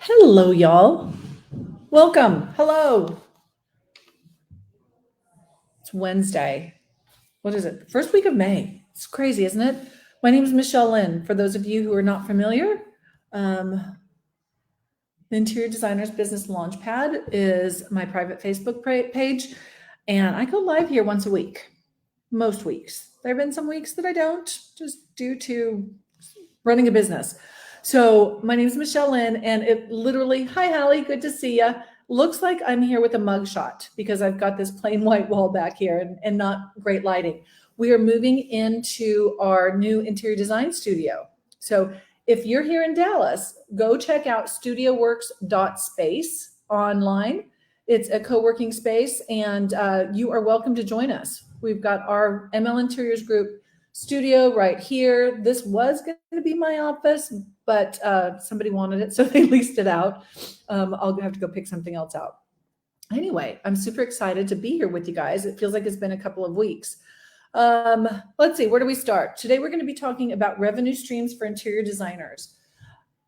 Hello, y'all. Welcome. Hello. It's Wednesday. What is it? First week of May. It's crazy, isn't it? My name is Michelle Lynn. For those of you who are not familiar, the Interior Designers Business Launchpad is my private Facebook page, and I go live here once a week, most weeks. There have been some weeks that I don't, just due to running a business. So my name is Michelle Lynn, and it literally, hi, Hallie, good to see you. Looks like I'm here with a mugshot because I've got this plain white wall back here and not great lighting. We are moving into our new interior design studio. So if you're here in Dallas, go check out studioworks.space online. It's a co-working space, and you are welcome to join us. We've got our ML Interiors Group studio right here. This was going to be my office, but somebody wanted it, so they leased it out. I'll have to go pick something else out. Anyway, I'm super excited to be here with you guys. It feels like it's been a couple of weeks. Let's see, where do we start? Today, we're going to be talking about revenue streams for interior designers.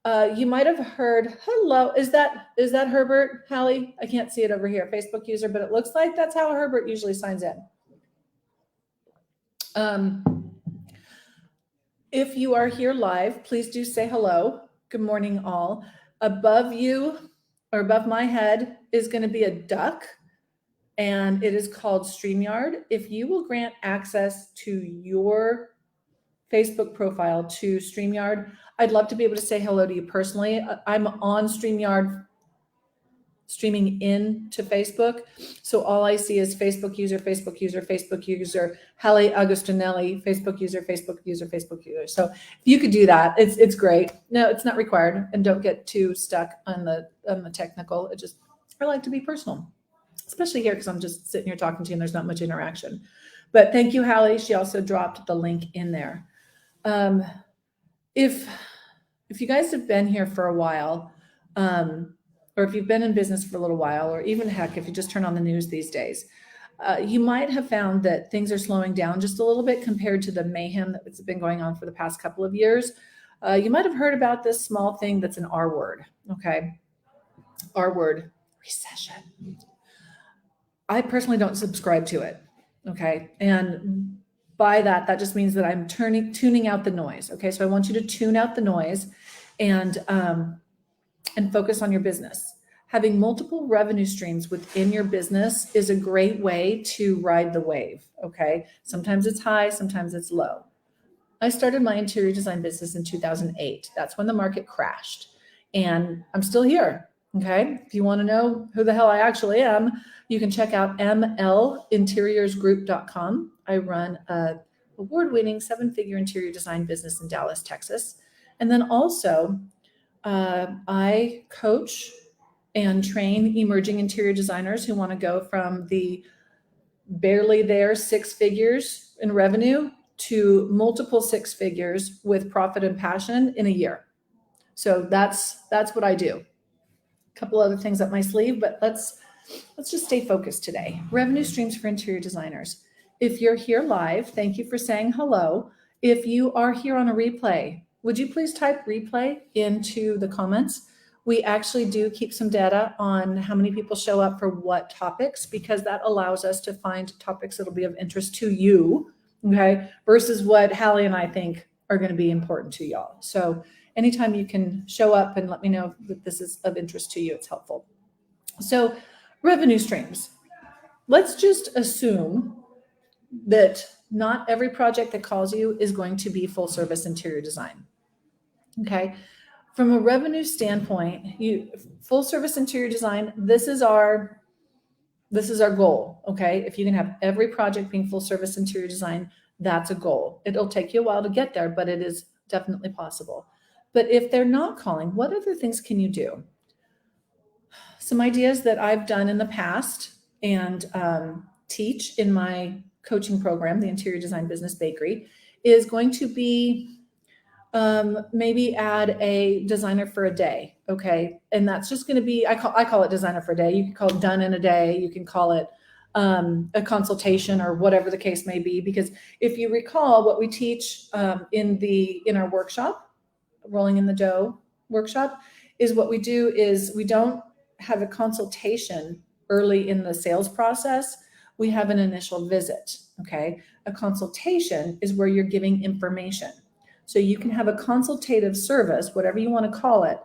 You might have heard, hello, is that Herbert, Hallie? I can't see it over here, Facebook user, but it looks like that's how Herbert usually signs in. If you are here live, please do say hello. Good morning, all. Above you, or above my head, is going to be a duck, and it is called StreamYard. If you will grant access to your Facebook profile to StreamYard, I'd love to be able to say hello to you personally. I'm on StreamYard streaming into Facebook. So all I see is Facebook user, Hallie Agostinelli, Facebook user. So if you could do that, it's great. No, it's not required, and don't get too stuck on the technical. I like to be personal, especially here because I'm just sitting here talking to you and there's not much interaction. But thank you, Hallie. She also dropped the link in there. If you guys have been here for a while, or if you've been in business for a little while, or even heck, if you just turn on the news these days, you might have found that things are slowing down just a little bit compared to the mayhem that's been going on for the past couple of years. You might have heard about this small thing that's an R word, okay? R word, recession. I personally don't subscribe to it, okay? And by that just means that I'm tuning out the noise, okay? So I want you to tune out the noise and focus on your business. Having multiple revenue streams within your business is a great way to ride the wave, okay? Sometimes it's high, sometimes it's low. I started my interior design business in 2008. That's when the market crashed, and I'm still here, okay? If you want to know who the hell I actually am, you can check out mlinteriorsgroup.com. I run a award-winning 7-figure interior design business in Dallas, Texas. And then also, I coach and train emerging interior designers who want to go from the barely there 6 figures in revenue to multiple 6 figures with profit and passion in a year. So that's what I do. A couple other things up my sleeve, but let's just stay focused today. Revenue streams for interior designers. If you're here live, thank you for saying hello. If you are here on a replay, would you please type replay into the comments? We actually do keep some data on how many people show up for what topics, because that allows us to find topics that'll be of interest to you, okay, versus what Hallie and I think are going to be important to y'all. So anytime you can show up and let me know that this is of interest to you, it's helpful. So revenue streams. Let's just assume that not every project that calls you is going to be full service interior design. Okay. From a revenue standpoint, full service interior design, this is our goal. Okay. If you can have every project being full service interior design, that's a goal. It'll take you a while to get there, but it is definitely possible. But if they're not calling, what other things can you do? Some ideas that I've done in the past and teach in my coaching program, the Interior Design Business Bakery, is going to be maybe add a designer for a day, okay? And that's just going to be, I call it designer for a day. You can call it done in a day. You can call it a consultation or whatever the case may be. Because if you recall what we teach in our workshop, Rolling in the Dough workshop, is what we do is we don't have a consultation early in the sales process. We have an initial visit. Okay. A consultation is where you're giving information. So you can have a consultative service, whatever you want to call it.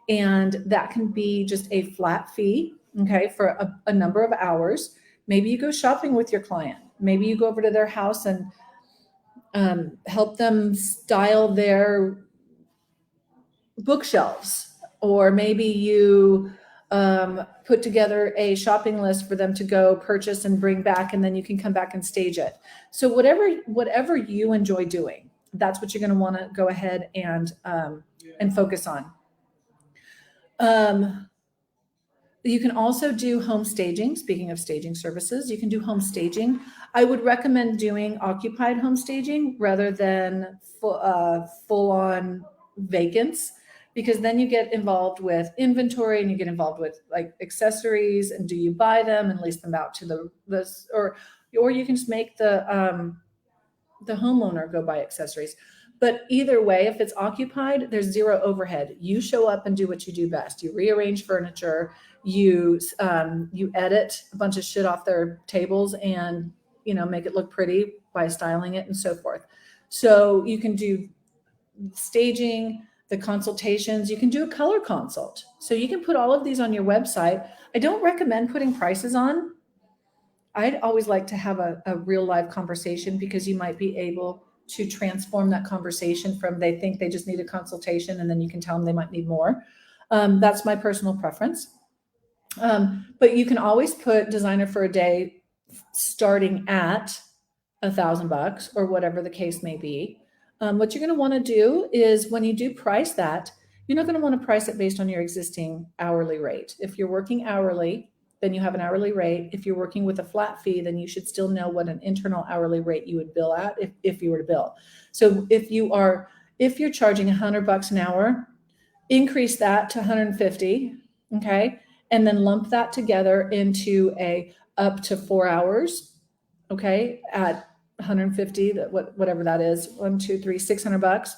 And that can be just a flat fee. Okay. For a number of hours. Maybe you go shopping with your client. Maybe you go over to their house and help them style their bookshelves, or maybe you put together a shopping list for them to go purchase and bring back, and then you can come back and stage it. So whatever you enjoy doing, that's what you're going to want to go ahead and focus on. You can also do home staging. Speaking of staging services, you can do home staging. I would recommend doing occupied home staging rather than full-on vacants, because then you get involved with inventory and you get involved with like accessories, and do you buy them and lease them out to or you can just make the homeowner go buy accessories. But either way, if it's occupied, there's zero overhead. You show up and do what you do best. You rearrange furniture, you edit a bunch of shit off their tables and, make it look pretty by styling it and so forth. So you can do staging, the consultations, you can do a color consult. So you can put all of these on your website. I don't recommend putting prices on. I'd always like to have a real live conversation, because you might be able to transform that conversation from they think they just need a consultation, and then you can tell them they might need more. That's my personal preference. But you can always put designer for a day starting at $1,000 or whatever the case may be. What you're going to want to do is, when you do price that, you're not going to want to price it based on your existing hourly rate. If you're working hourly, then you have an hourly rate. If you're working with a flat fee, then you should still know what an internal hourly rate you would bill at if you were to bill. So if you're charging $100 an hour, increase that to 150, okay? And then lump that together into a up to 4 hours, okay, at 150, whatever that is, 1, 2, 3, $600.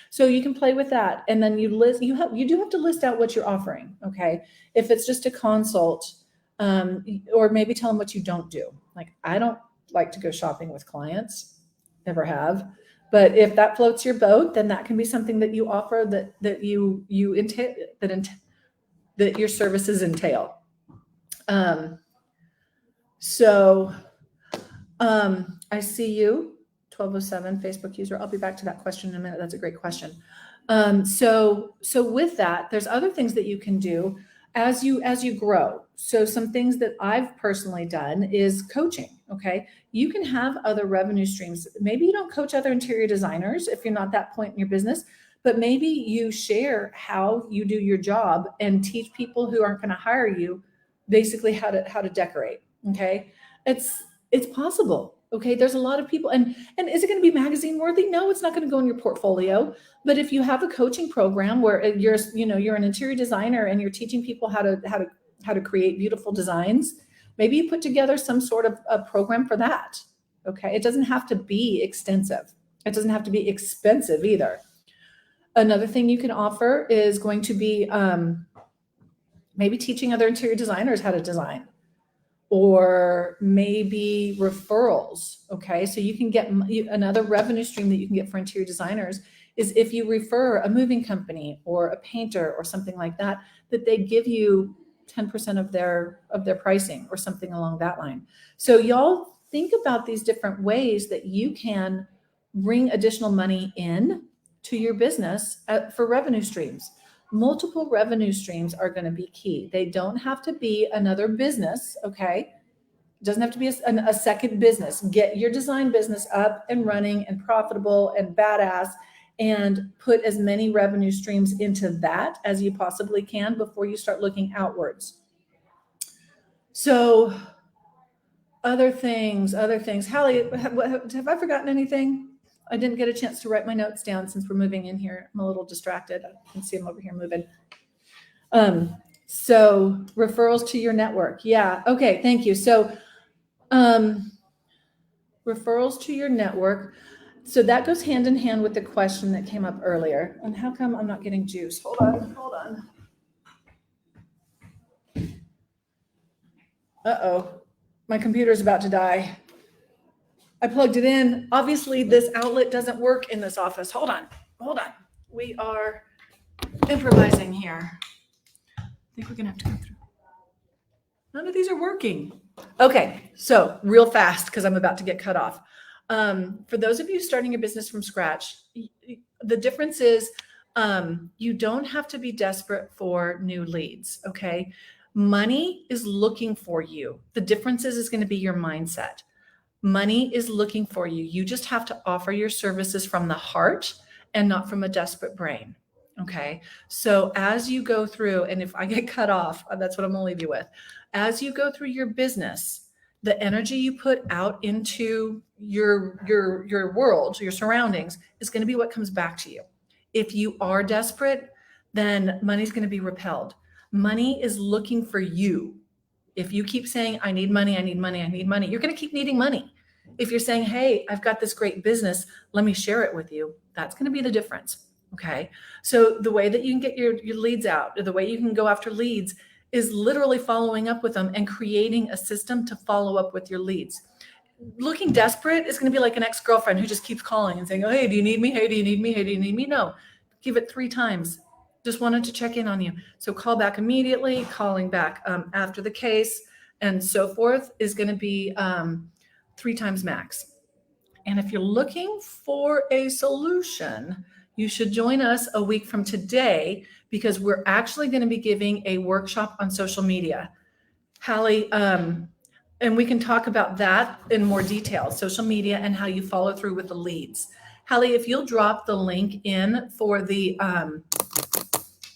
So you can play with that. And then you do have to list out what you're offering, okay? If it's just a consult, or maybe tell them what you don't do. Like, I don't like to go shopping with clients, never have. But if that floats your boat, then that can be something that you offer that your services entail. I see you, 1207 Facebook user. I'll be back to that question in a minute. That's a great question. So with that, there's other things that you can do as you grow. So some things that I've personally done is coaching. Okay. You can have other revenue streams. Maybe you don't coach other interior designers if you're not that point in your business, but maybe you share how you do your job and teach people who aren't going to hire you basically how to decorate. Okay. It's possible. Okay. There's a lot of people, and is it going to be magazine worthy? No, it's not going to go in your portfolio. But if you have a coaching program where you're an interior designer and you're teaching people how to create beautiful designs, maybe you put together some sort of a program for that. Okay. It doesn't have to be extensive. It doesn't have to be expensive either. Another thing you can offer is going to be maybe teaching other interior designers how to design, or maybe referrals. Okay. So you can get another revenue stream that you can get for interior designers is if you refer a moving company or a painter or something like that, that they give you 10% of their pricing or something along that line. So y'all think about these different ways that you can bring additional money in to your business for revenue streams. Multiple revenue streams are going to be key. They don't have to be another business. Okay. It doesn't have to be a second business. Get your design business up and running and profitable and badass, and put as many revenue streams into that as you possibly can before you start looking outwards. So other things. Hallie, have I forgotten anything? I didn't get a chance to write my notes down since we're moving in here. I'm a little distracted. I can see them over here moving. So referrals to your network. Yeah. Okay. Thank you. So referrals to your network. So that goes hand in hand with the question that came up earlier. And how come I'm not getting juice? Hold on. Uh-oh, my computer's about to die. I plugged it in. Obviously, this outlet doesn't work in this office. Hold on. We are improvising here. I think we're gonna have to go through. None of these are working. Okay, so real fast, because I'm about to get cut off. For those of you starting your business from scratch, the difference is you don't have to be desperate for new leads, okay? Money is looking for you. The difference is going to be your mindset. Money is looking for you. You just have to offer your services from the heart and not from a desperate brain. Okay. So as you go through, and if I get cut off, that's what I'm going to leave you with. As you go through your business, the energy you put out into your world, your surroundings, is going to be what comes back to you. If you are desperate, then money's going to be repelled. Money is looking for you. If you keep saying, I need money, you're going to keep needing money. If you're saying, hey, I've got this great business, let me share it with you, that's going to be the difference. Okay. So the way that you can get your leads out, or the way you can go after leads, is literally following up with them and creating a system to follow up with your leads. Looking desperate is going to be like an ex-girlfriend who just keeps calling and saying, oh, hey, do you need me? Hey, do you need me? Hey, do you need me? No, give it 3 times. Just wanted to check in on you. So call back immediately, calling back after the case, and so forth is going to be 3 times max. And if you're looking for a solution, you should join us a week from today, because we're actually going to be giving a workshop on social media. Hallie, and we can talk about that in more detail, social media and how you follow through with the leads. Hallie, if you'll drop the link in for the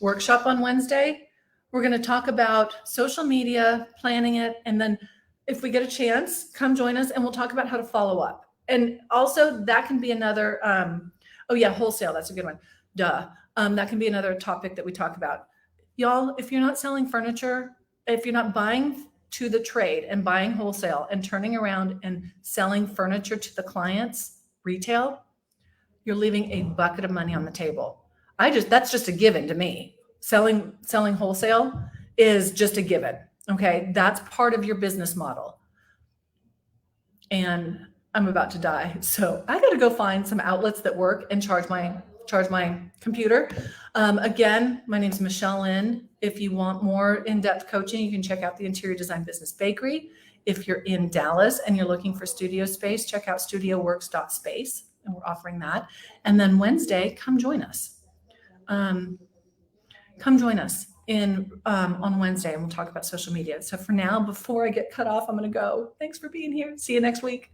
workshop on Wednesday, we're going to talk about social media, planning it, and then if we get a chance, come join us and we'll talk about how to follow up. And also that can be another, wholesale, that's a good one. That can be another topic that we talk about. Y'all, if you're not selling furniture, if you're not buying to the trade and buying wholesale and turning around and selling furniture to the clients, retail, you're leaving a bucket of money on the table. That's just a given to me. Selling wholesale is just a given. Okay. That's part of your business model. And I'm about to die. So I got to go find some outlets that work and charge my computer. Again, my name is Michelle Lind. If you want more in-depth coaching, you can check out the Interior Design Business Bakery. If you're in Dallas and you're looking for studio space, check out studioworks.space, and we're offering that. And then Wednesday, come join us. Come join us on Wednesday, and we'll talk about social media. So for now, before I get cut off, I'm going to go. Thanks for being here. See you next week.